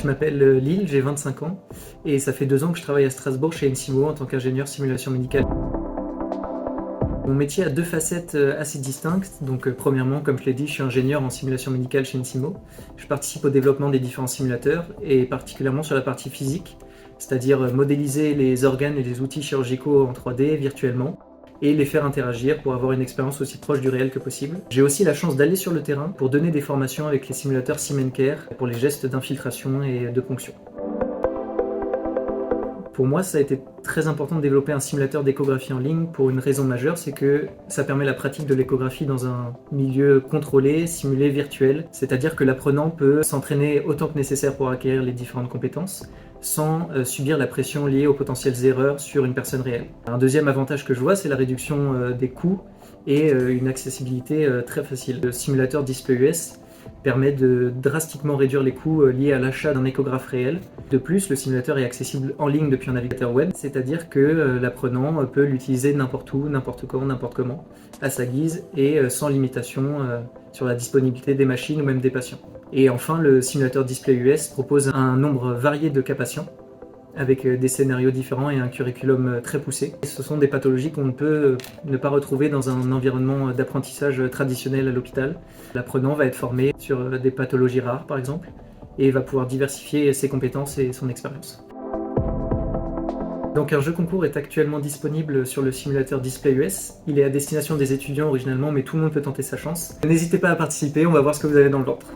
Je m'appelle Lille, j'ai 25 ans et ça fait 2 ans que je travaille à Strasbourg chez Ensimo en tant qu'ingénieur simulation médicale. Mon métier a 2 facettes assez distinctes. Donc premièrement, comme je l'ai dit, je suis ingénieur en simulation médicale chez Ensimo. Je participe au développement des différents simulateurs et particulièrement sur la partie physique, c'est-à-dire modéliser les organes et les outils chirurgicaux en 3D virtuellement et les faire interagir pour avoir une expérience aussi proche du réel que possible. J'ai aussi la chance d'aller sur le terrain pour donner des formations avec les simulateurs SimNCare pour les gestes d'infiltration et de ponction. Pour moi, ça a été très important de développer un simulateur d'échographie en ligne pour une raison majeure, c'est que ça permet la pratique de l'échographie dans un milieu contrôlé, simulé, virtuel. C'est-à-dire que l'apprenant peut s'entraîner autant que nécessaire pour acquérir les différentes compétences, sans subir la pression liée aux potentielles erreurs sur une personne réelle. Un deuxième avantage que je vois, c'est la réduction des coûts et une accessibilité très facile. Le simulateur DisplayUS permet de drastiquement réduire les coûts liés à l'achat d'un échographe réel. De plus, le simulateur est accessible en ligne depuis un navigateur web, c'est-à-dire que l'apprenant peut l'utiliser n'importe où, n'importe quand, n'importe comment, à sa guise et sans limitation sur la disponibilité des machines ou même des patients. Et enfin, le simulateur DisplayUS propose un nombre varié de cas patients, avec des scénarios différents et un curriculum très poussé. Ce sont des pathologies qu'on ne peut ne pas retrouver dans un environnement d'apprentissage traditionnel à l'hôpital. L'apprenant va être formé sur des pathologies rares, par exemple, et va pouvoir diversifier ses compétences et son expérience. Donc un jeu concours est actuellement disponible sur le simulateur DisplayUS. Il est à destination des étudiants originalement, mais tout le monde peut tenter sa chance. N'hésitez pas à participer, on va voir ce que vous avez dans le ventre.